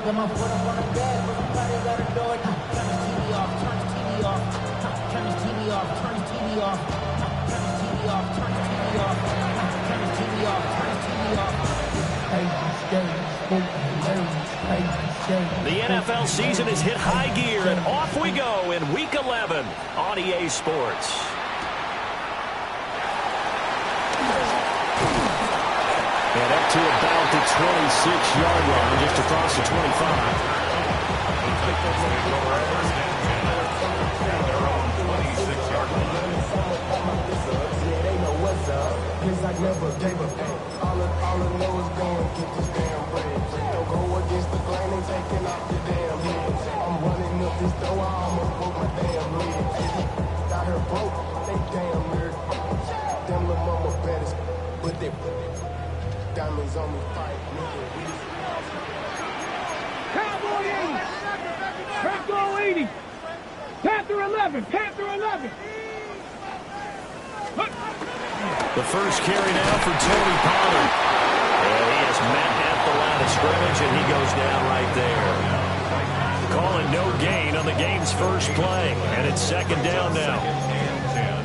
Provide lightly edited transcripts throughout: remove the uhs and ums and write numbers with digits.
Got my foot up on the gas, but somebody gotta do it. Turn his TV off, turn his TV off. Turn his TV off, turn his TV off. Turn his TV off, turn his TV off. Turn his TV off, turn his TV off. The NFL season has hit high gear, and off we go in Week 11 on EA Sports. And up to about the 26-yard line, just across the 25. I never gave a fuck. All I know is going get this damn bread. Don't go against the grain, ain't taking off your damn head. I'm running up this door, I almost broke my damn leg. Got her broke, they damn weird. Them little mama better, but they diamonds on me fight, nigga. Cowboy 80! Cowboy 80! Panther 11! Panther 11! The first carry now for Tony Pollard. And he is met at the line of scrimmage, and he goes down right there. Calling no gain on the game's first play, and it's second down now.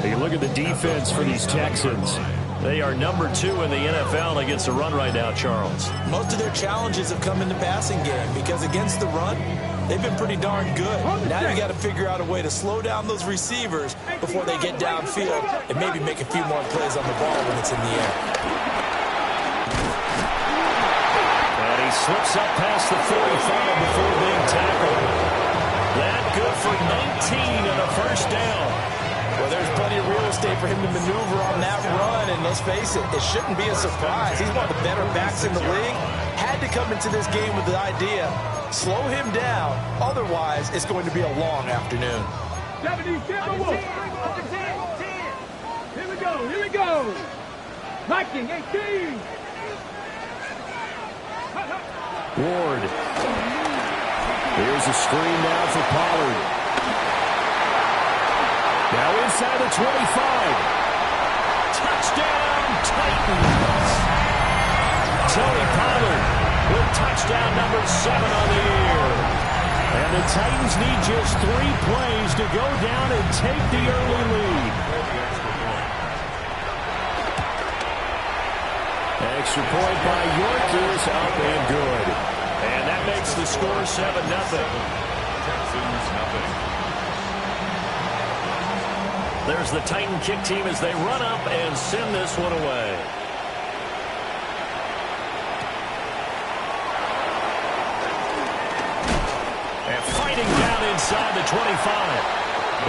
You look at the defense for these Texans. They are number 2 in the NFL against the run right now, Charles. Most of their challenges have come in the passing game because against the run, they've been pretty darn good. Now you got to figure out a way to slow down those receivers before they get downfield and maybe make a few more plays on the ball when it's in the air. And he slips up past the 45 before being tackled. That good for 19 and a first down. Well, there's plenty of real estate for him to maneuver on that run, and let's face it, it shouldn't be a surprise. He's one of the better backs in the league. Had to come into this game with the idea, slow him down, otherwise it's going to be a long afternoon. 77 Wolf. Here we go, here we go. Viking 18. Ward. Here's a screen now for Pollard. Now inside the 25. Touchdown, Titans. Tony Pollard with touchdown number 7 on the year. And the Titans need just 3 plays to go down and take the early lead. Extra point by York is up and good. And that makes the score 7-0. Texans nothing. There's the Titan kick team as they run up and send this one away. And fighting down inside the 25.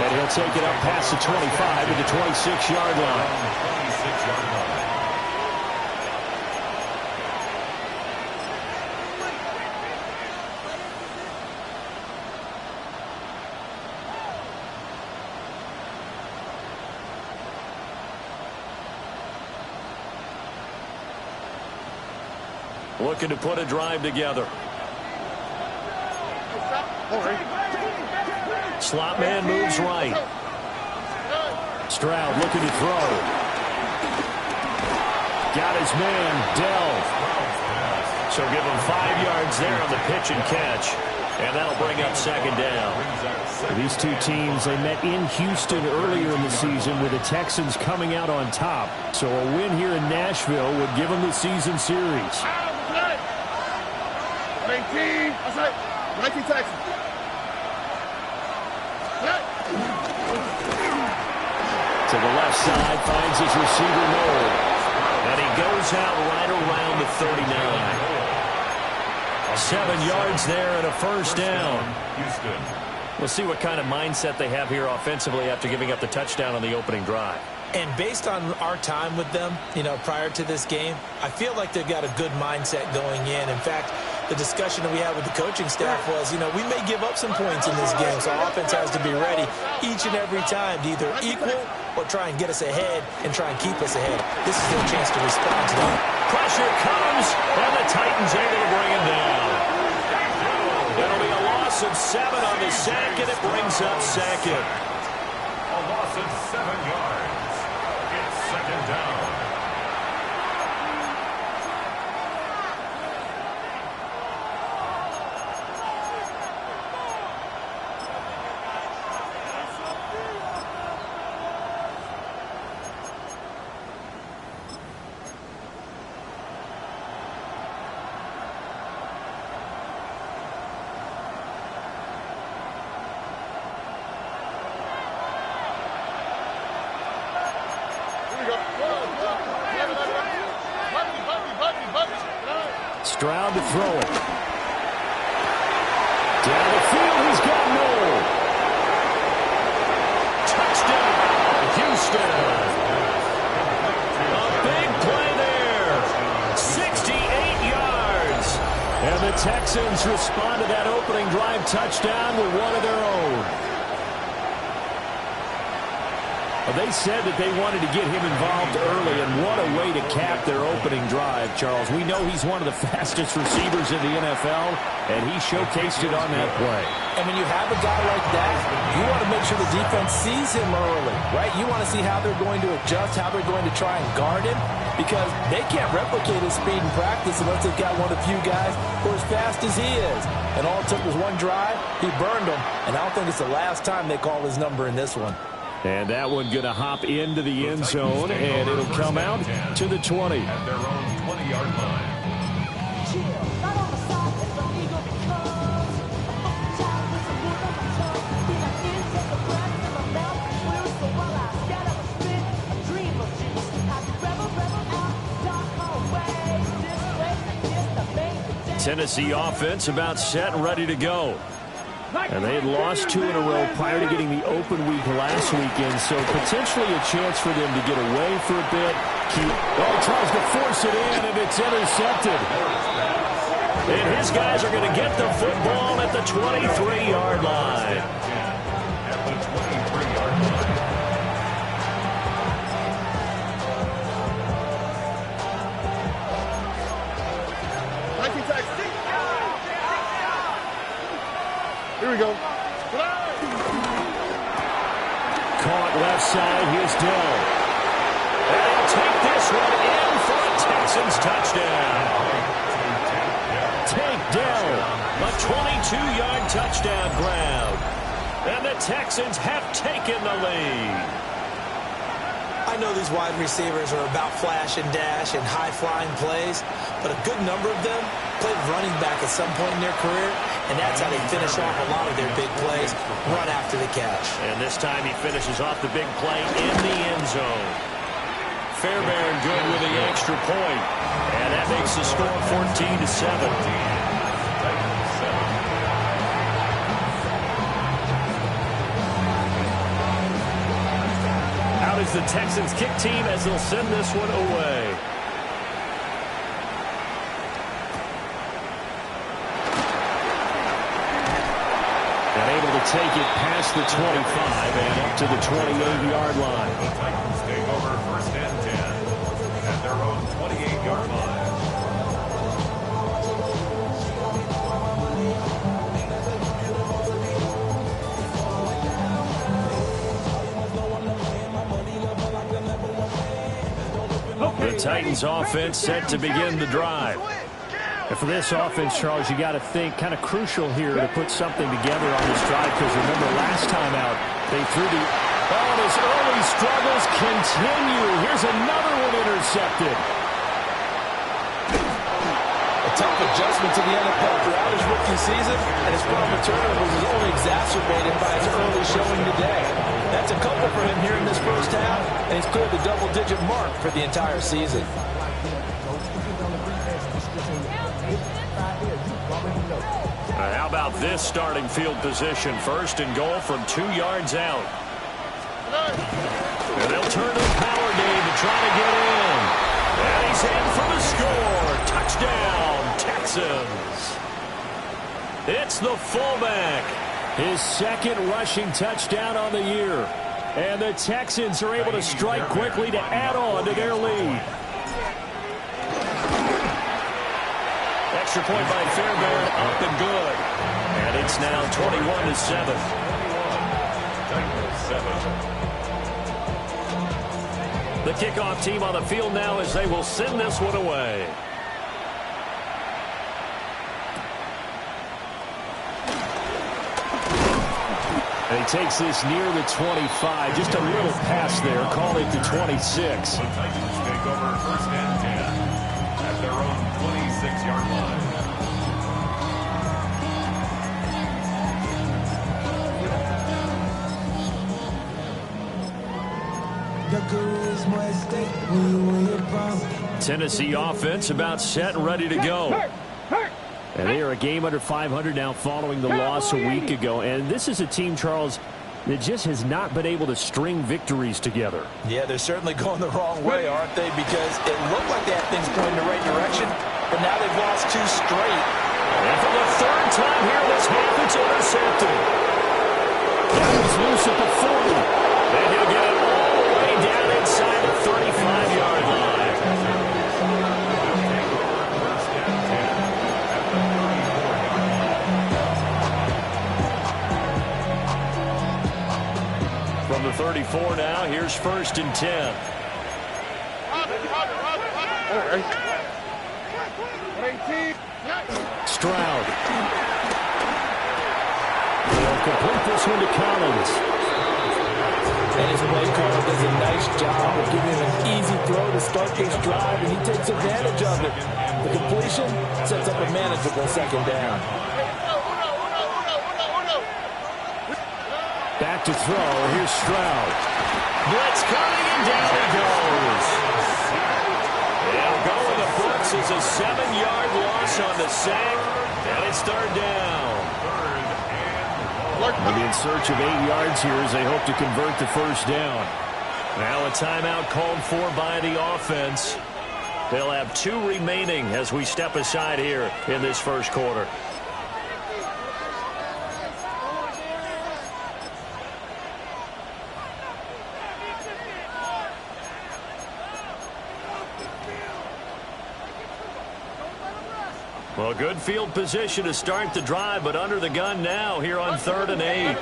And he'll take it up past the 25 to the 26-yard line. 26-yard line. Looking to put a drive together. Slot man moves right. Stroud looking to throw. Got his man, Dell. So give him 5 yards there on the pitch and catch. And that'll bring up second down. These two teams, they met in Houston earlier in the season with the Texans coming out on top. So a win here in Nashville would give them the season series. 19, that's right, 19 Texans. To the left side, finds his receiver Noel. And he goes out right around the 39. 7 yards there and a first down. Houston. We'll see what kind of mindset they have here offensively after giving up the touchdown on the opening drive. And based on our time with them, prior to this game, I feel like they've got a good mindset going in. In fact, the discussion that we had with the coaching staff was, we may give up some points in this game, so offense has to be ready each and every time to either equal or try and get us ahead and try and keep us ahead. This is their chance to respond to that. Pressure comes, and the Titans able to bring him down. It'll be a loss of 7 on the sack, and it brings up second. A loss of 7 yards. It's second down. Stroud to throw it. Down the field, he's got Noel. Touchdown, Houston. A big play there. 68 yards. And the Texans respond to that opening drive touchdown with one of their own. They said that they wanted to get him involved early, and what a way to cap their opening drive, Charles. We know he's one of the fastest receivers in the NFL, and he showcased it on that play. And when you have a guy like that, you want to make sure the defense sees him early, right? You want to see how they're going to adjust, how they're going to try and guard him, because they can't replicate his speed in practice unless they've got one of the few guys who are as fast as he is. And all it took was one drive. He burned them, and I don't think it's the last time they call his number in this one. And that one going to hop into the end zone, and it'll come out to the 20. At their own 20-yard line. Tennessee offense about set and ready to go. And they had lost 2 in a row prior to getting the open week last weekend, so potentially a chance for them to get away for a bit. Tries to force it in, and it's intercepted. And his guys are going to get the football at the 23-yard line. At the 23-yard line. Here we go. Caught left side. Here's Dell. And he'll take this one in for a Texans touchdown. Take Dell. A 22-yard touchdown grab. And the Texans have taken the lead. I know these wide receivers are about flash and dash and high-flying plays, but a good number of them played running back at some point in their career, and that's how they finish off a lot of their big plays, run after the catch. And this time he finishes off the big play in the end zone. Fairbairn good with the extra point, and that makes the score 14-7. Is the Texans kick team as they'll send this one away. And able to take it past the 25 and up to the 28-yard line. The Titans take over first and 10 at their own 28-yard line. The Titans offense set to begin the drive. And for this offense, Charles, you got to think kind of crucial here to put something together on this drive, because remember last time out they threw the his early struggles continue. Here's another one intercepted. A tough adjustment to the NFL throughout his rookie season, and his problem with turnovers was only exacerbated by his early showing today. That's a couple for him here in this first half, and he's cleared the double-digit mark for the entire season. How about this starting field position? First and goal from 2 yards out. And they'll turn to the power game to try to get in. And he's in for the score. Touchdown, Texans. It's the fullback. His second rushing touchdown on the year. And the Texans are able to strike quickly to add on to their lead. Extra point by Fairbairn, up and good. And it's now 21-7. 21-7. The kickoff team on the field now as they will send this one away. And he takes this near the 25. Just a little pass there. Call it the 26. The Titans take over first and 10 at their own 26-yard line. Tennessee offense about set and ready to go. And they are a game under 500 now following the loss a week ago. And this is a team, Charles, that just has not been able to string victories together. Yeah, they're certainly going the wrong way, aren't they? Because it looked like they had things going in the right direction, but now they've lost 2 straight. And for the 3rd time here this half, it's intercepted. That was loose at the 40. And he'll get it all the way down inside the 35-yard line. From the 34 now, here's 1st and 10. Stroud. They'll complete this one to Collins. And his play caller does a nice job of giving him an easy throw to start this drive, and he takes advantage of it. The completion sets up a manageable 2nd down. Back to throw. Here's Stroud. Blitz coming, and down he goes. They'll go in the books as a 7-yard loss on the sack, and it's 3rd down. They'll be in search of 8 yards here as they hope to convert the 1st down. Now a timeout called for by the offense. They'll have 2 remaining as we step aside here in this 1st quarter. Well, good field position to start the drive, but under the gun now here on 3rd and 8.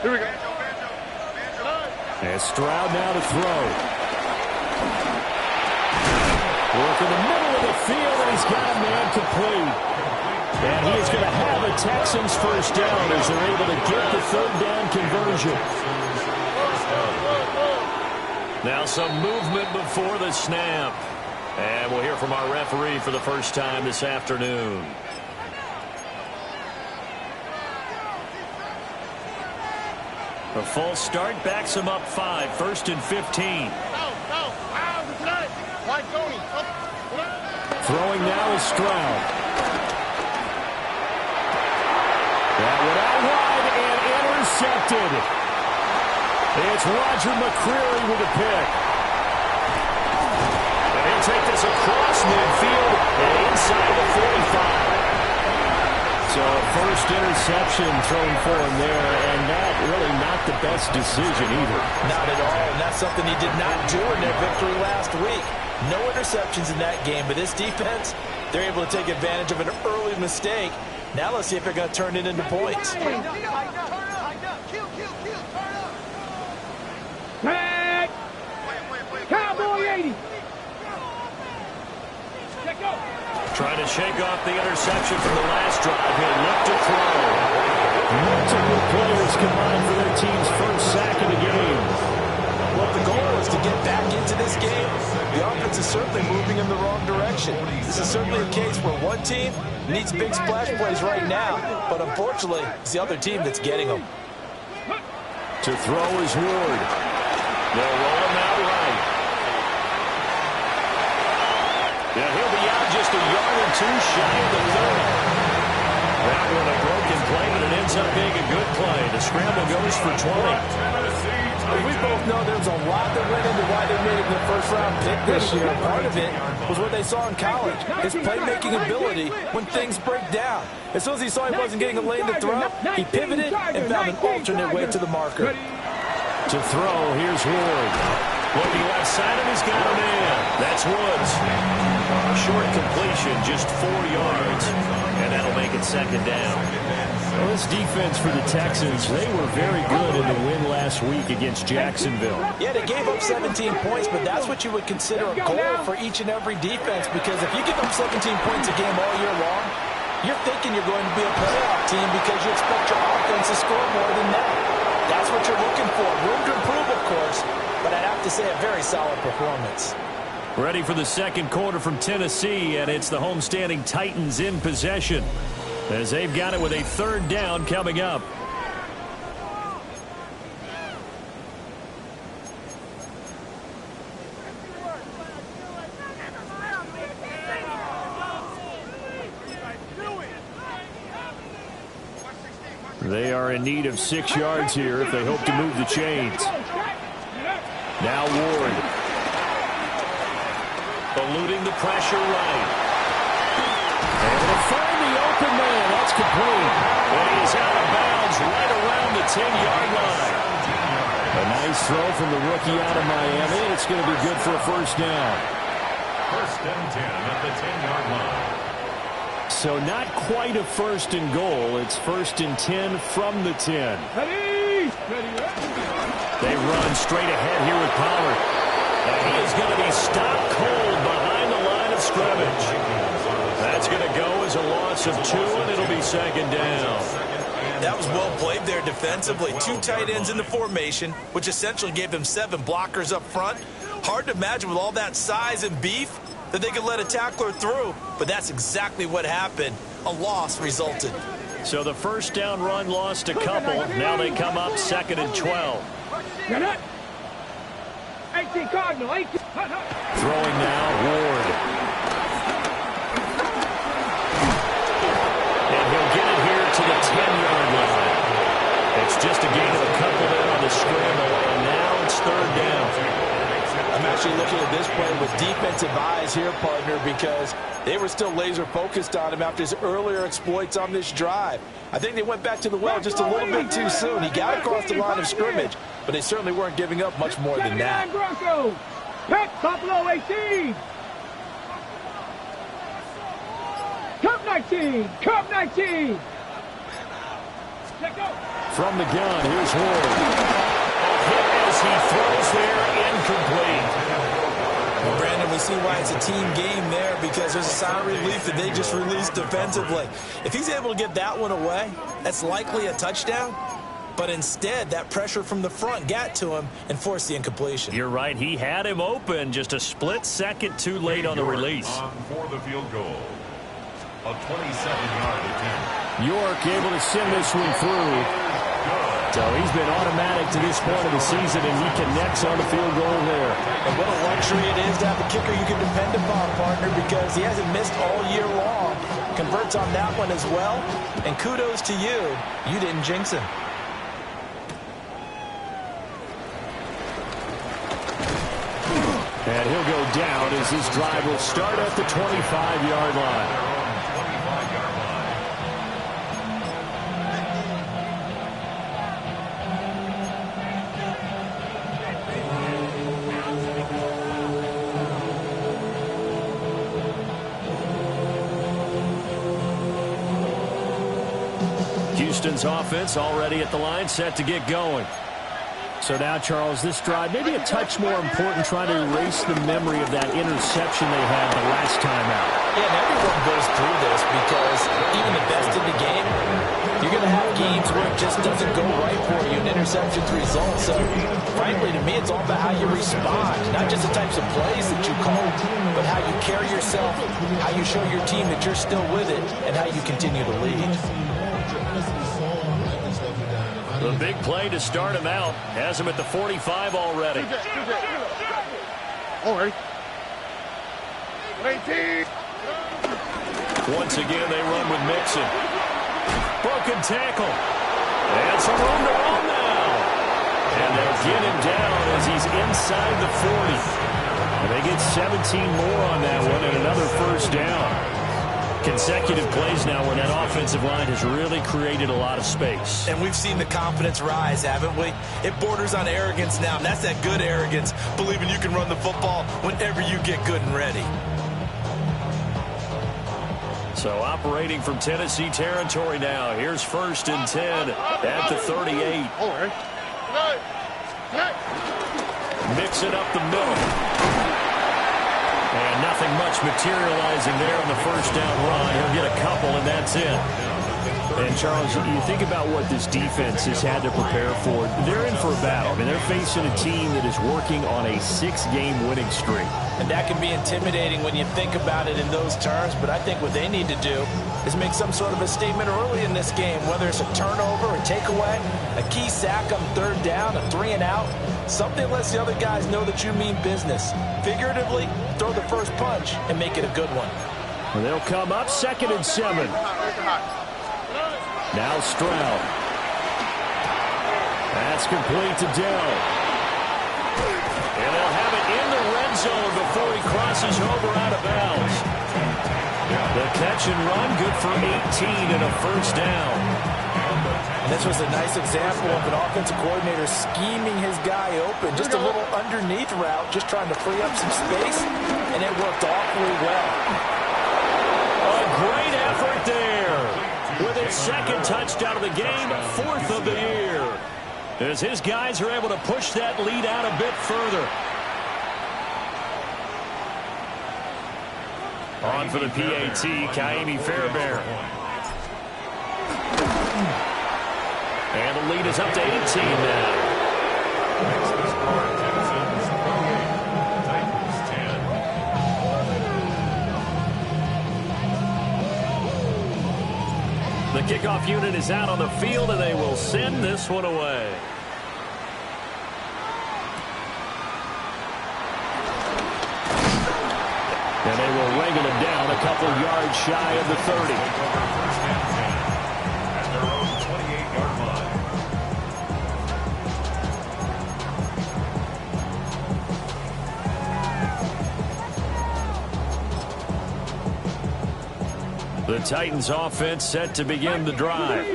Here we go. And Stroud now to throw. Work in the middle of the field, and he's got a man complete. And he is going to have a Texans 1st down as they're able to get the 3rd down conversion. Now some movement before the snap. And we'll hear from our referee for the first time this afternoon. A false start backs him up 5, 1st and 15. Throwing now is Stroud. That one out wide and intercepted. It's Roger McCreary with a pick. He'll take this across midfield and inside the 45. So 1st interception thrown for him there, and that really not the best decision either. Not at all, and that's something he did not do in their victory last week. No interceptions in that game, but this defense, they're able to take advantage of an early mistake. Now let's see if they're going to turn it into points. Tag! Cowboy 80! Trying to shake off the interception from the last drive. He'll look to throw. Multiple players combined for their team's 1st sack of the game. Well, if the goal is to get back into this game, the offense is certainly moving in the wrong direction. This is certainly a case where one team needs big splash plays right now, but unfortunately, it's the other team that's getting them. To throw is Ward. They'll roll him out right. Now he'll be out just a yard or 2 shy of the 30. That one a broken play, but it ends up being a good play. The scramble goes for 20. We both know there's a lot that went into why they made it their 1st-round pick this year. Part of it was what they saw in college, his playmaking ability when things break down. As soon as he saw he wasn't getting a lane to throw, he pivoted and found an alternate way to the marker. To throw, here's Ward. Looking left side, and he's got a man. That's Woods. A short completion, just 4 yards, and that'll make it 2nd down. Well, this defense for the Texans, they were very good in the win last week against Jacksonville. Yeah, they gave up 17 points, but that's what you would consider a goal for each and every defense, because if you give up 17 points a game all year long, you're thinking you're going to be a playoff team because you expect your offense to score more than that. That's what you're looking for. Room to improve, of course, but I'd have to say a very solid performance. Ready for the 2nd quarter from Tennessee, and it's the homestanding Titans in possession as they've got it with a 3rd down coming up. They are in need of 6 yards here if they hope to move the chains. Now Ward. Eluding the pressure right. Able to find the open man. That's complete. And he is out of bounds right around the 10-yard line. A nice throw from the rookie out of Miami. It's going to be good for a first down. First and 10 at the 10-yard line. So not quite a first and goal. It's first and 10 from the 10. They run straight ahead here with Pollard. And he is going to be stopped cold behind the line of scrimmage. That's going to go as a loss of 2, and it'll be second down. That was well played there defensively. 2 tight ends in the formation, which essentially gave them 7 blockers up front. Hard to imagine with all that size and beef that they could let a tackler through, but that's exactly what happened. A loss resulted. So the first down run lost a couple. Now they come up 2nd and 12. 18 Cardinal, 18. Throwing now, Ward. And he'll get it here to the 10-yard line. It's just a gain of a couple there on the scramble, and now it's 3rd down. I'm actually looking at this play with defensive eyes here, partner, because they were still laser focused on him after his earlier exploits on this drive. I think they went back to the well just a little bit too soon. He got across the line of scrimmage, but they certainly weren't giving up much more than that. Broncos. Pep Buffalo 18. Cup 19. Cup 19. Let's go. From the gun, here's Ward. As he throws there, incomplete. Well, Brandon, we see why it's a team game there, because there's a sigh of relief that they just released defensively. If he's able to get that one away, that's likely a touchdown. But instead, that pressure from the front got to him and forced the incompletion. You're right. He had him open, just a split second too late on the release. On for the field goal. A 27-yard attempt. York able to send this one through. So he's been automatic to this point of the season, and he connects on the field goal there. And what a luxury it is to have a kicker you can depend upon, partner, because he hasn't missed all year long. Converts on that one as well. And kudos to you. You didn't jinx him. And he'll go down as his drive will start at the 25-yard line. Houston's offense already at the line, set to get going. So now, Charles, this drive maybe a touch more important, trying to erase the memory of that interception they had the last time out. Yeah, and everyone goes through this because even the best in the game, you're going to have games where it just doesn't go right for you and interceptions result. So, frankly, to me, it's all about how you respond, not just the types of plays that you call, but how you carry yourself, how you show your team that you're still with it, and how you continue to lead. The big play to start him out has him at the 45 already. All right. 18. Once again, they run with Mixon. Broken tackle. And some room to run now. And they'll get him down as he's inside the 40. And they get 17 more on that one and another first down. Consecutive plays now where that offensive line has really created a lot of space. And we've seen the confidence rise, haven't we? It borders on arrogance now, and that's that good arrogance, believing you can run the football whenever you get good and ready. So operating from Tennessee territory now. Here's 1st and 10 at the 38. All right. Mix it up the middle. And nothing much materializing there on the first down run. He'll get a couple, and that's it. And, Charles, you think about what this defense has had to prepare for. They're in for a battle. I mean, they're facing a team that is working on a 6-game winning streak. And that can be intimidating when you think about it in those terms, but I think what they need to do is make some sort of a statement early in this game, whether it's a turnover, a takeaway, a key sack on 3rd down, a 3-and-out. Something that lets the other guys know that you mean business. Figuratively, throw the first punch and make it a good one. Well, they'll come up 2nd and 7. Now Stroud. That's complete to Dell. And they'll have it in the red zone before he crosses over out of bounds. The catch and run, good for 18 and a first down. And this was a nice example of an offensive coordinator scheming his guy open. Just a little underneath route, just trying to free up some space, and it worked awfully well. A great effort there. With his second touchdown of the game, fourth of the year. As his guys are able to push that lead out a bit further. On for the PAT, Kaimi Fairbairn. And the lead is up to 18 now. Next is for Texans 28, Titans 10. The kickoff unit is out on the field, and they will send this one away. And they will wrangle him down a couple yards shy of the 30. First and 10 at their own 28-yard line. The Titans offense set to begin the drive.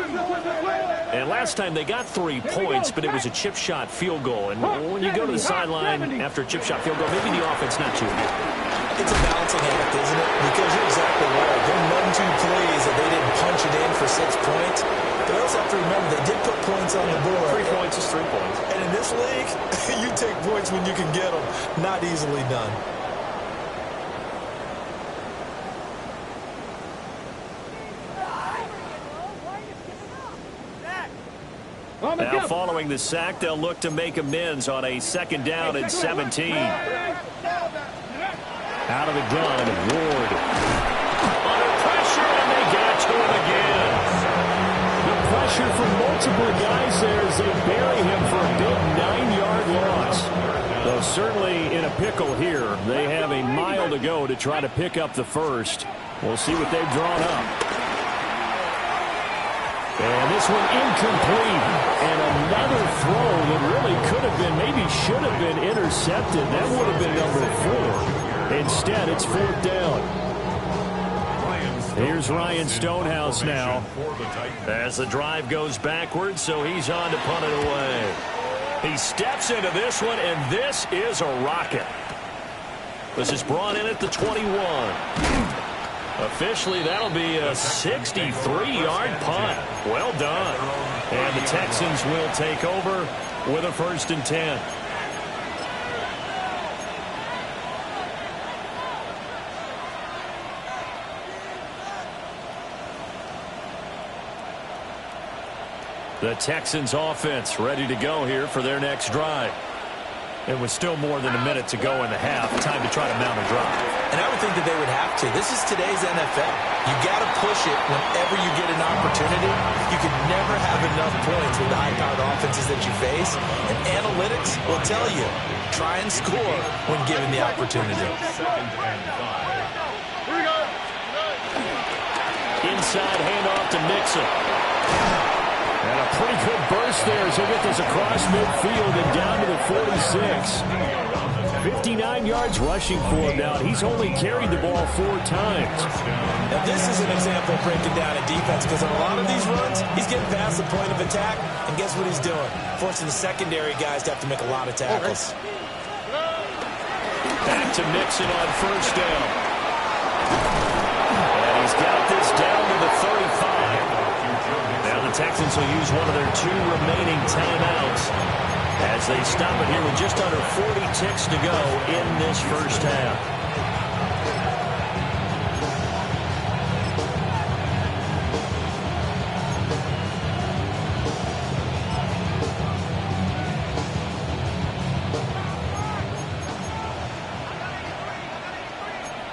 And last time they got 3 points, but it was a chip shot field goal. And when you go to the sideline after a chip shot field goal, maybe the offense not too happy. It's a balancing act, isn't it? Because you're exactly right. There are 1-2 plays that they didn't punch it in for 6 points. But I also have to remember they did put points on the board. 3 points is 3 points. And in this league, you take points when you can get them. Not easily done. Now following the sack, they'll look to make amends on a second down and 17. Out of the gun, Ward. Under pressure, and they get to him again. The pressure from multiple guys there as they bury him for a big 9-yard loss. Though certainly in a pickle here. They have a mile to go to try to pick up the first. We'll see what they've drawn up. And this one incomplete. And another throw that really could have been, maybe should have been intercepted. That would have been number 4. Instead, it's 4th down. Here's Ryan Stonehouse now as the drive goes backwards, so he's on to punt it away. He steps into this one, and this is a rocket. This is brought in at the 21. Officially, that'll be a 63-yard punt. Well done. And the Texans will take over with a 1st and 10. The Texans offense ready to go here for their next drive. It was still more than a minute to go in the half. Time to try to mount a drive. And I would think that they would have to. This is today's NFL. You got to push it whenever you get an opportunity. You can never have enough points with the high-powered offenses that you face. And analytics will tell you, try and score when given the opportunity. Second and 5. Here we go. Inside handoff to Mixon. And a pretty good burst there as he'll get this across midfield and down to the 46. 59 yards rushing for him now. He's only carried the ball 4 times. Now this is an example of breaking down a defense because on a lot of these runs, he's getting past the point of attack, and guess what he's doing? Forcing the secondary guys to have to make a lot of tackles. Back to Mixon on 1st down. And he's got this down to the 35. Now the Texans will use one of their 2 remaining timeouts as they stop it here with just under 40 ticks to go in this first half.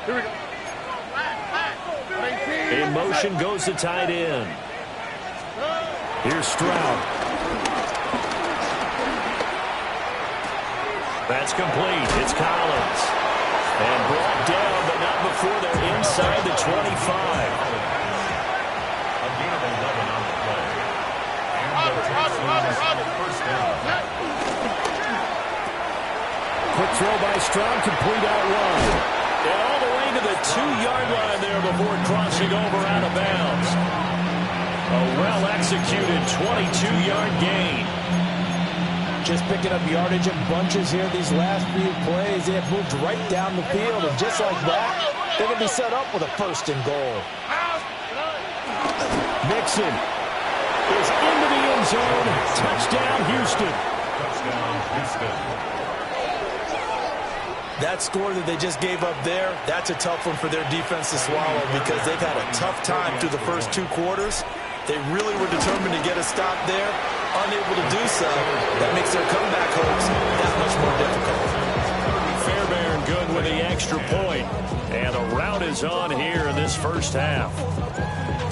Here we go. In motion goes the tight end. Here's Stroud. That's complete. It's Collins. And brought down, but not before they're inside the 25. A gain of 11 on the play. And the Texans first down. Quick throw by Stroud, complete out wide. And all the way to the 2-yard line there before crossing over out of bounds. A well-executed 22-yard gain. Just picking up yardage in bunches here these last few plays. They have moved right down the field, and just like that, they're going to be set up with a 1st and goal. Mixon is into the end zone. Touchdown, Houston. Touchdown, Houston. That score that they just gave up there, that's a tough one for their defense to swallow because they've had a tough time through the first 2 quarters. They really were determined to get a stop there, unable to do so. That makes their comeback hopes that much more difficult. Fairbairn good with the extra point. And a rout is on here in this first half.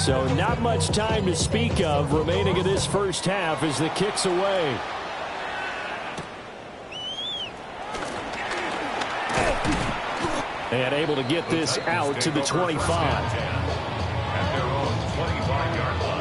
So not much time to speak of remaining in this first half as the kick's away. And able to get this out to the 25. At their own 25-yard line.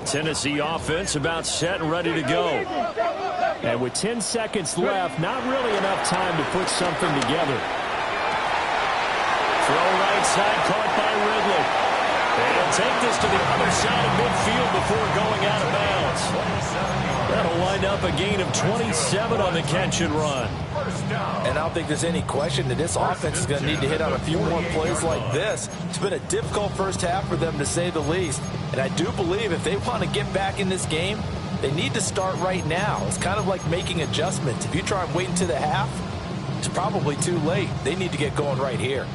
Tennessee offense about set and ready to go. And with 10 seconds left, not really enough time to put something together. Throw right side, caught by Ridley. And take this to the other side of midfield before going out of bounds. That'll wind up a gain of 27 on the catch and run. And I don't think there's any question that this offense is going to need to hit on a few more plays like this. It's been a difficult first half for them, to say the least. And I do believe if they want to get back in this game, they need to start right now. It's kind of like making adjustments. If you try and wait until the half, it's probably too late. They need to get going right here.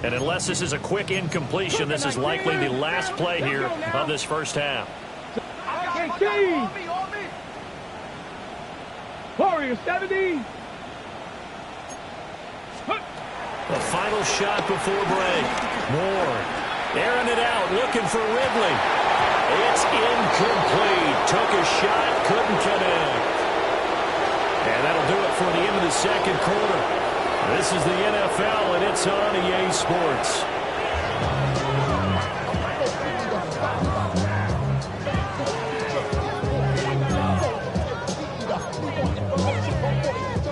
And unless this is a quick incompletion, this is likely the last play here of this first half. Warrior 70. The final shot before break. Moore airing it out, looking for Ridley. It's incomplete. Took a shot, couldn't connect. And that'll do it for the end of the second quarter. This is the NFL, and it's on EA Sports.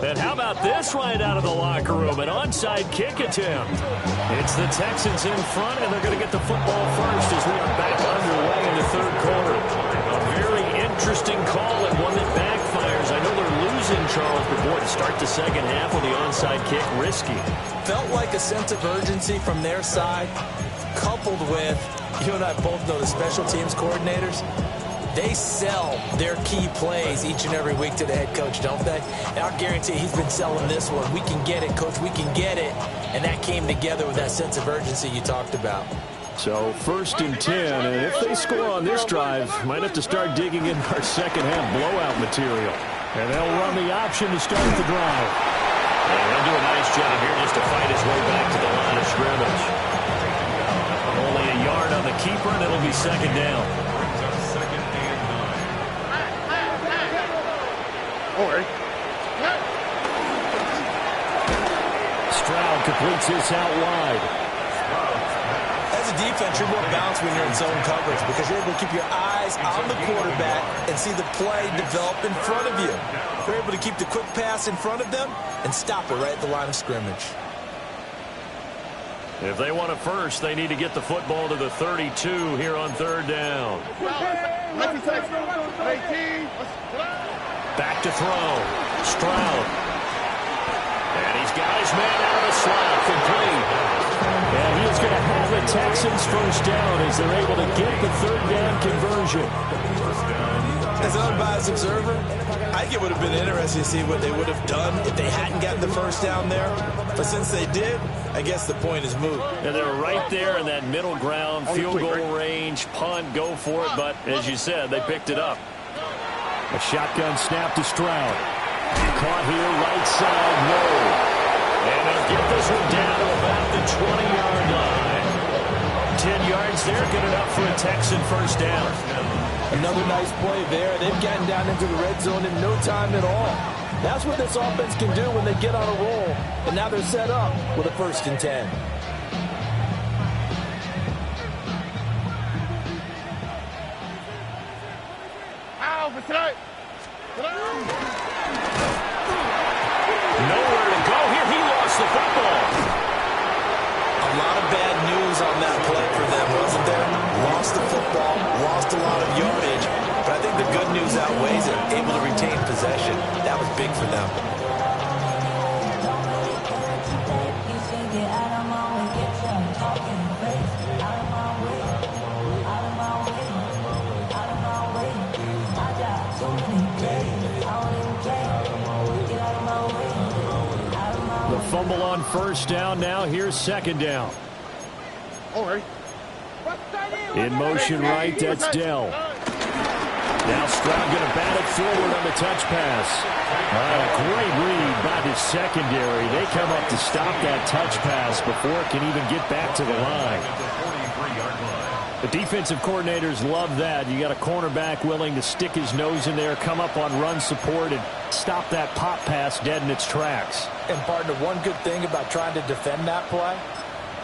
And how about this right out of the locker room? An onside kick attempt. It's the Texans in front, and they're going to get the football first as we are back underway in the third quarter. A very interesting call and one that backfires. I know they're losing, Charles, but boy, to start the second half with the onside kick, risky. Felt like a sense of urgency from their side, coupled with, you and I both know the special teams coordinators, they sell their key plays each and every week to the head coach, don't they? And I'll guarantee he's been selling this one. We can get it, coach, we can get it. And that came together with that sense of urgency you talked about. So 1st and 10, and if they score on this drive, might have to start digging in our second half blowout material. And they'll run the option to start the drive. And he'll do a nice job here just to fight his way back to the line of scrimmage. Only a yard on the keeper, and it'll be second down. Second and 9. Stroud completes this out wide. As a defense, you're more balanced when you're in zone coverage because you're able to keep your eyes on the quarterback and see the play develop in front of you. You're able to keep the quick pass in front of them and stop it right at the line of scrimmage. If they want a first, they need to get the football to the 32 here on third down. Back to throw. Stroud. And he's got his man out of the slot. Complete. And he is going to have the Texans first down as they're able to get the third down conversion. As an unbiased observer, I think it would have been interesting to see what they would have done if they hadn't gotten the first down there. But since they did, I guess the point is moot. And they're right there in that middle ground, field goal range, punt, go for it. But as you said, they picked it up. A shotgun snap to Stroud. Caught here, right side, no. And they'll get this one down to about the 20-yard line. 10 yards there, good enough for a Texan first down. Another nice play there. They've gotten down into the red zone in no time at all. That's what this offense can do when they get on a roll. And now they're set up with a 1st and 10. Nowhere to go here. He lost the football. A lot of bad news on that play for them, wasn't there? Lost the football, lost a lot of yardage, but I think the good news outweighs it. Able to retain possession. That was big for them. The fumble on 1st down. Now here's 2nd down. In motion right, that's Dell. Now Stroud going to bat it forward on the touch pass. A great read by the secondary. They come up to stop that touch pass before it can even get back to the line. The defensive coordinators love that. You got a cornerback willing to stick his nose in there, come up on run support, and stop that pop pass dead in its tracks. And partner, one good thing about trying to defend that play,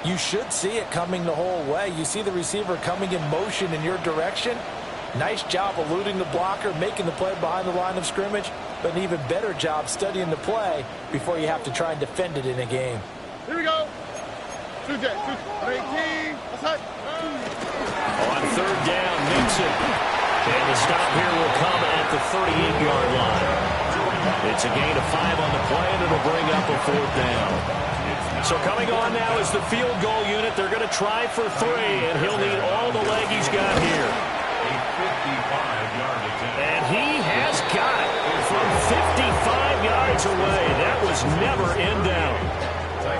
you should see it coming the whole way. You see the receiver coming in motion in your direction. Nice job eluding the blocker, making the play behind the line of scrimmage, but an even better job studying the play before you have to try and defend it in a game. Here we go. 18. On 3rd down, Mixon. And the stop here will come at the 38-yard line. It's a gain of 5 on the play, and it'll bring up a 4th down. So coming on now is the field goal unit. They're going to try for 3, and he'll need all the leg he's got here. And he has got it from 55 yards away. That was never in down.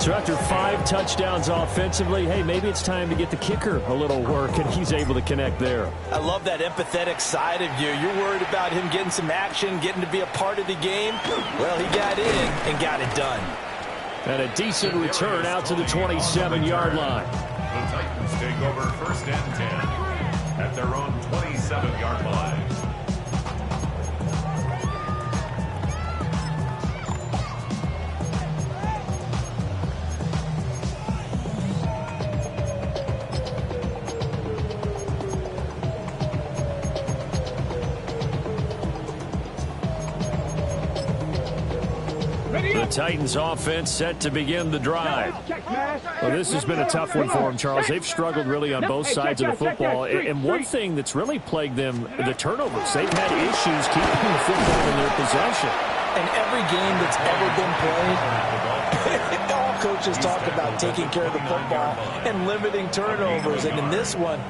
So after 5 touchdowns offensively, hey, maybe it's time to get the kicker a little work, and he's able to connect there. I love that empathetic side of you. You're worried about him getting some action, getting to be a part of the game. Well, he got in and got it done. And a decent return out to the 27-yard line. The Titans take over 1st and 10 at their own 27-yard line. The Titans offense set to begin the drive. Well, this has been a tough one for them, Charles. They've struggled really on both sides of the football. And one thing that's really plagued them, the turnovers. They've had issues keeping the football in their possession. And every game that's ever been played, all coaches talk about taking care of the football and limiting turnovers. And in this one,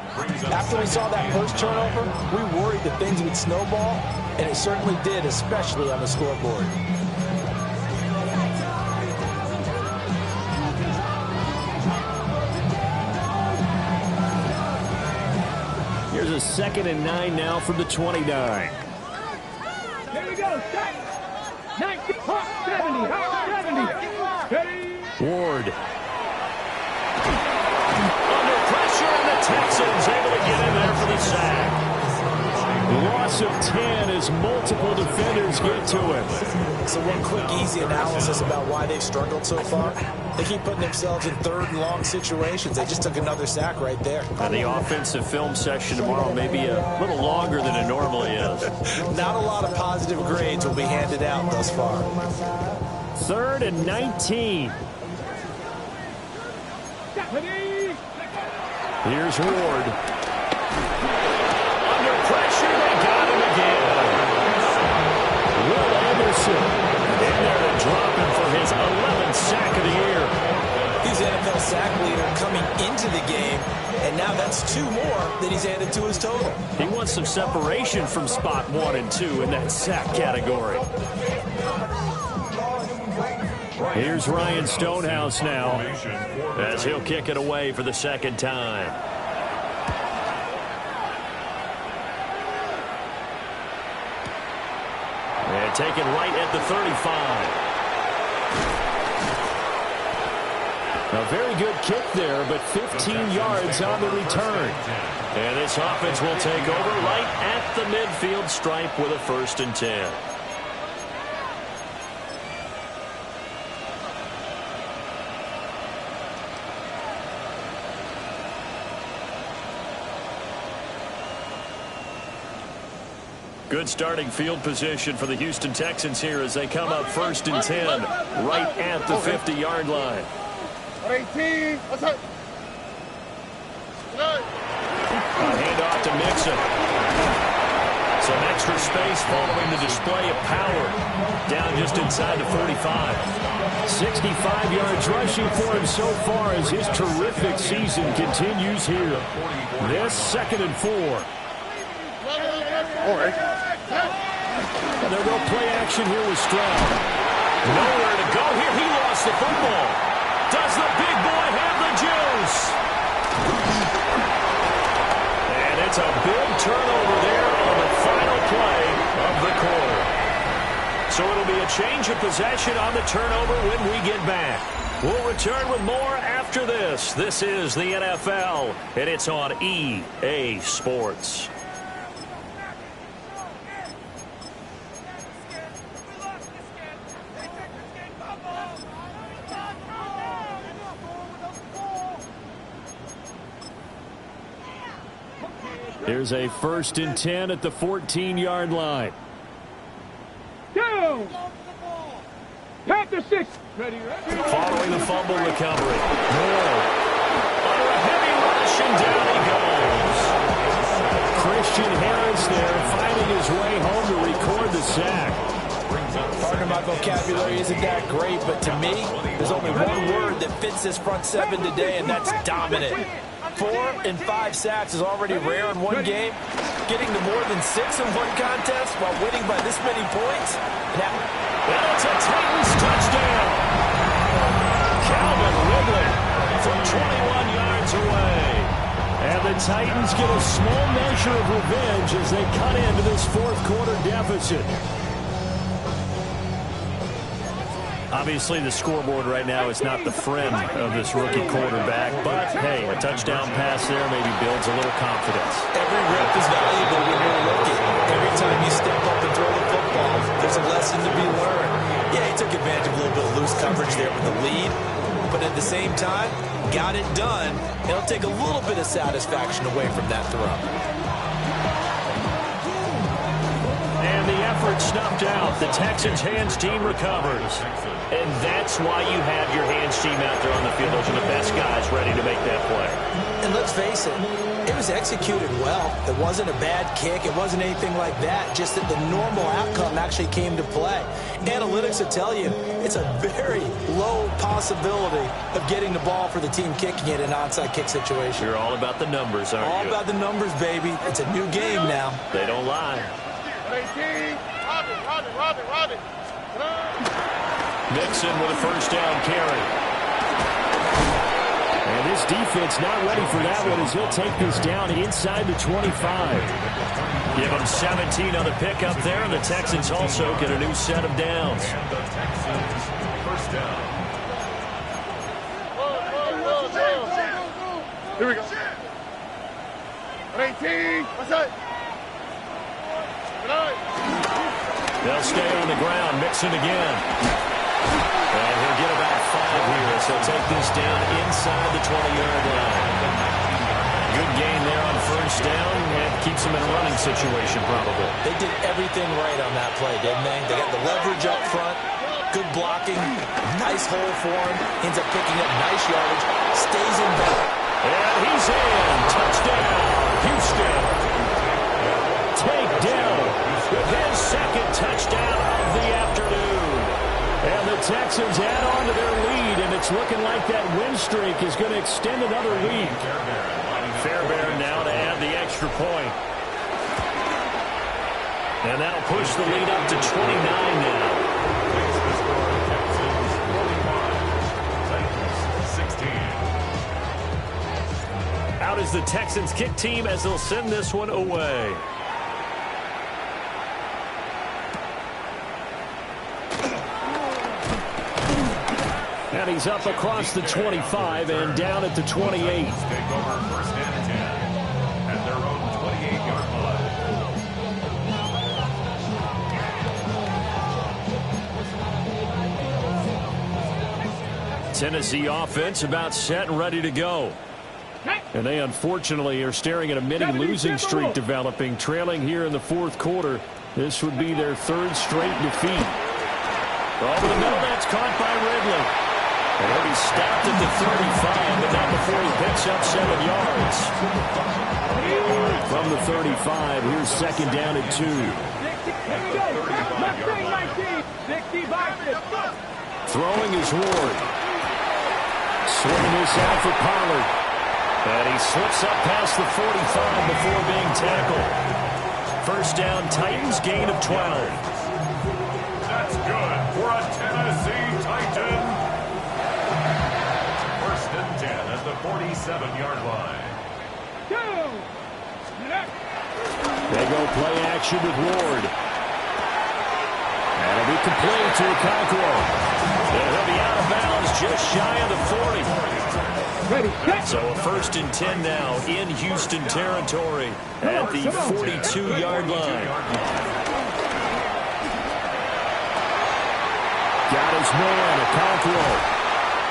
after we saw that first turnover, we worried that things would snowball, and it certainly did, especially on the scoreboard. Here's a 2nd and 9 now from the 29. Here we go. 90, 70, 70. Ward. Under pressure, and the Texans able to get in there for the sack. Loss of 10 as multiple defenders get to him. So one quick, easy analysis about why they've struggled so far. They keep putting themselves in 3rd and long situations. They just took another sack right there. And the offensive film session tomorrow may be a little longer than it normally is. Not a lot of positive grades will be handed out thus far. 3rd and 19. Here's Ward. Under pressure, they got him again. Will Anderson in there to drop him for his 11th sack of the year. He's NFL sack leader coming into the game, and now that's 2 more that he's added to his total. He wants some separation from spot 1 and 2 in that sack category. Here's Ryan Stonehouse now as he'll kick it away for the 2nd time. And taken right at the 35. A very good kick there, but 15 yards on the return. And this offense will take over right at the midfield stripe with a 1st and 10. Good starting field position for the Houston Texans here as they come up 1st and 10 right at the 50-yard line. 18. What's up? Handoff to Mixon. Some extra space following the display of power. Down just inside the 45. 65 yards rushing for him so far as his terrific season continues here. This 2nd and 4. All right. And they'll go play action here with Stroud. Nowhere to go here. He lost the football. Does the big boy have the juice? And it's a big turnover there on the final play of the quarter. So it'll be a change of possession on the turnover when we get back. We'll return with more after this. This is the NFL, and it's on EA Sports. Here's a 1st and 10 at the 14-yard line. Down. Panther 6. Ready. Following the fumble recovery. Moore. Under a heavy rush, and down he goes. Christian Harris there finding his way home to record the sack. Part of my vocabulary isn't that great, but to me, there's only one word that fits this front 7 today, and that's dominant. 4 and 5 sacks is already rare in one game. Getting to more than 6 in one contest while winning by this many points. Now, it's a Titans touchdown. Calvin Ridley from 21 yards away. And the Titans get a small measure of revenge as they cut into this 4th quarter deficit. Obviously, the scoreboard right now is not the friend of this rookie quarterback, but, hey, a touchdown pass there maybe builds a little confidence. Every rep is valuable when you're a rookie. Every time you step up and throw the football, there's a lesson to be learned. Yeah, he took advantage of a little bit of loose coverage there with the lead, but at the same time, got it done. It'll take a little bit of satisfaction away from that throw. And the effort snuffed out. The Texans' hands team recovers. And that's why you have your hands team out there on the field. Those are the best guys ready to make that play. And let's face it, it was executed well. It wasn't a bad kick. It wasn't anything like that. Just that the normal outcome actually came to play. Analytics will tell you it's a very low possibility of getting the ball for the team kicking it in an onside kick situation. You're all about the numbers, aren't you? All about the numbers, baby. It's a new game now. They don't lie. 18. Robin. Mixon with a 1st down carry. And this defense not ready for that one as he'll take this down inside the 25. Give them 17 on the pickup there, and the Texans also get a new set of downs. The Texans, 1st down. Here we go. 18. What's that? They'll stay on the ground. Mixon again. And he'll get about 5 here as he'll take this down inside the 20-yard line. Good gain there on 1st down and keeps him in a running situation probably. They did everything right on that play, didn't they? They got the leverage up front, good blocking, nice hole for him, ends up picking up nice yardage, stays in back. And he's in. Touchdown, Houston. Takedown with his 2nd touchdown of the afternoon. And the Texans add on to their lead, and it's looking like that win streak is going to extend another week. Fairbairn now to add the extra point. And that'll push the lead up to 29 now. Out is the Texans kick team as they'll send this one away. And he's up across the 25 and down at the 28. Take over first and 10 at their own 28-yard line. Tennessee offense about set and ready to go. And they unfortunately are staring at a mini losing streak developing, trailing here in the fourth quarter. This would be their third straight defeat. Over the middle, that's caught by Ridley. And he'll be stopped at the 35, but not before he picks up 7 yards. From the 35, here's second down at 2. Throwing is Ward. Swing this out for Pollard. And he slips up past the 45 before being tackled. First down, Titans, gain of 12. That's good for a Tennessee Titan. First and 10 at the 47-yard line. They go play action with Ward. That'll be complete to Okonkwo. And he'll be out of bounds just shy of the 40. So a first and 10 now in Houston territory at the 42-yard line. Got his man, Okonkwo.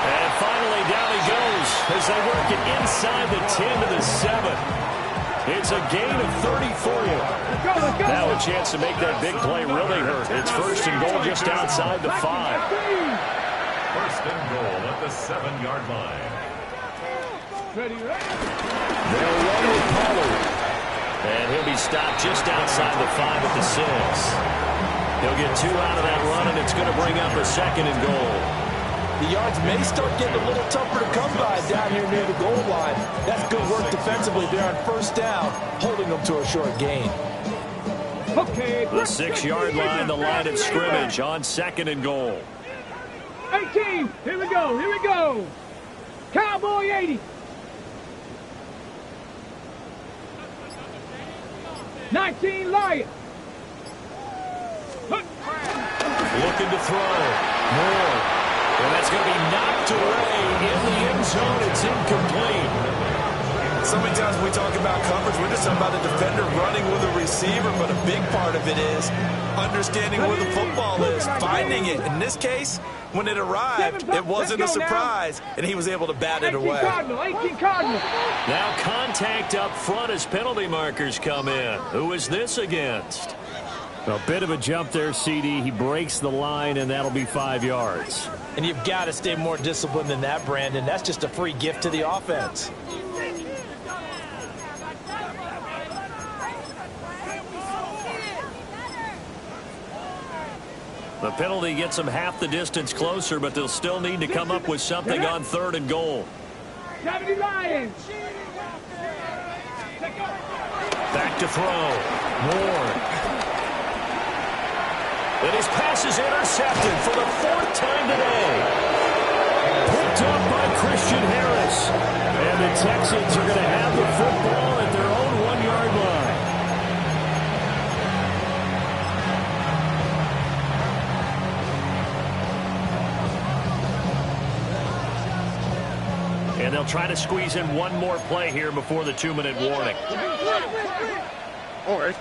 And finally down he goes as they work it inside the 10 to the 7. It's a gain of 30 for you. Now a chance to make that big play really hurt. It's first and goal just outside the 5. First and goal at the 7-yard line. They'll run with Pollard. And he'll be stopped just outside the 5 at the 6. He'll get 2 out of that run, and it's going to bring up a second and goal. The yards may start getting a little tougher to come by down here near the goal line. That's good work defensively there on first down, holding them to a short gain. The 6-yard line, the line of scrimmage on second and goal. 18, here we go. Cowboy 80. 19, Lion. Looking to throw. More. And that's going to be knocked away in the end zone. It's incomplete. So many times when we talk about coverage, we're just talking about the defender running with a receiver, but a big part of it is understanding where the football is, finding it. In this case, when it arrived, it wasn't a surprise, and he was able to bat it away. 18 Cardinals. Now contact up front as penalty markers come in. Who is this against? A bit of a jump there, CD. He breaks the line, and that'll be 5 yards. And you've got to stay more disciplined than that, Brandon. That's just a free gift to the offense. The penalty gets them half the distance closer, but they'll still need to come up with something on third and goal. 70 Lions. Back to throw. Ward. And his pass is intercepted for the 4th time today. Picked up by Christian Harris. And the Texans are going to have the football at their own 1-yard line. And they'll try to squeeze in one more play here before the 2-minute warning. All right.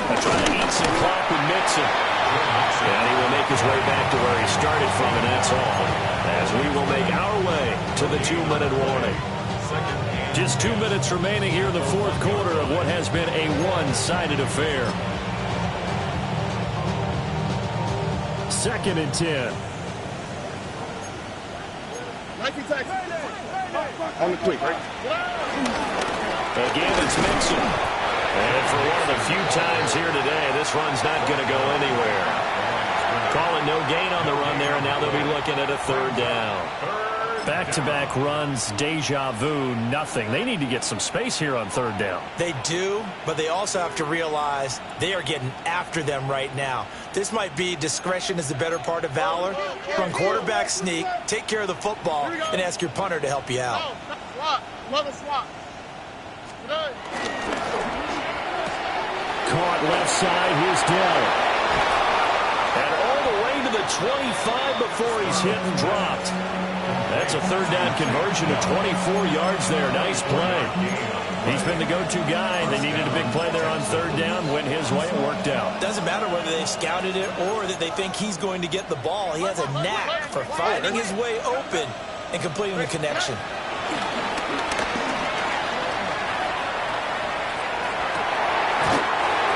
They'll try to eat some clock with Mixon. And he will make his way back to where he started from, and that's all. As we will make our way to the 2-minute warning. Just 2 minutes remaining here in the fourth quarter of what has been a one-sided affair. Second and 10. On the quick, right? Again, it's Mixon. And for one of the few times here today, this run's not going to go anywhere. Calling no gain on the run there, and now they'll be looking at a third down. Back-to-back runs, deja vu, nothing. They need to get some space here on third down. They do, but they also have to realize they are getting after them right now. This might be discretion is the better part of valor. Run quarterback sneak, take care of the football, and ask your punter to help you out. Love a swap. Caught left side, here's Dell. And all the way to the 25 before he's hit and dropped. That's a third down conversion of 24 yards there. Nice play. He's been the go-to guy. They needed a big play there on third down. Went his way. It worked out. Doesn't matter whether they scouted it or that they think he's going to get the ball. He has a knack for finding his way open and completing the connection.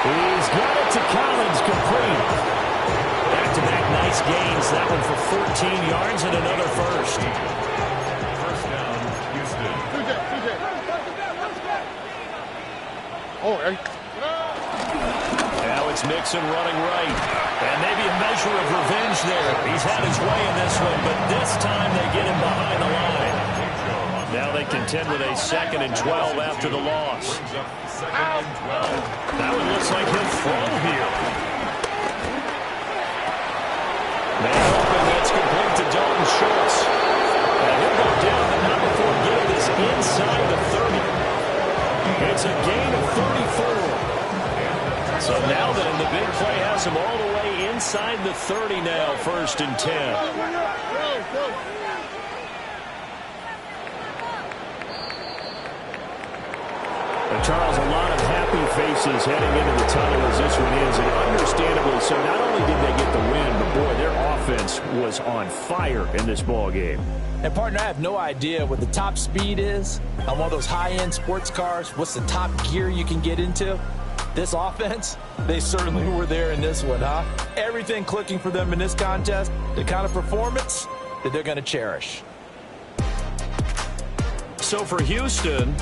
He's got it to Collins, complete. Back-to-back nice gains. That one for 14 yards and another first. First down, Houston. Oh, hey. Now it's Mixon running right. And maybe a measure of revenge there. He's had his way in this one, but this time they get him behind the line. Now they contend with a 2nd and 12 after the loss. Second and 12. That one looks like he'll throw here. Man open, that's complete to Dalton Schultz. And he'll go down, but not before getting this inside the 30. It's a gain of 34. So now then, the big play has him all the way inside the 30 now, 1st and 10. Charles, a lot of happy faces heading into the tunnel as this one is, and understandably so. Not only did they get the win, but boy, their offense was on fire in this ball game. And partner, I have no idea what the top speed is on one of those high-end sports cars. What's the top gear you can get into? This offense, they certainly were there in this one, huh? Everything clicking for them in this contest, the kind of performance that they're going to cherish. So for Houston,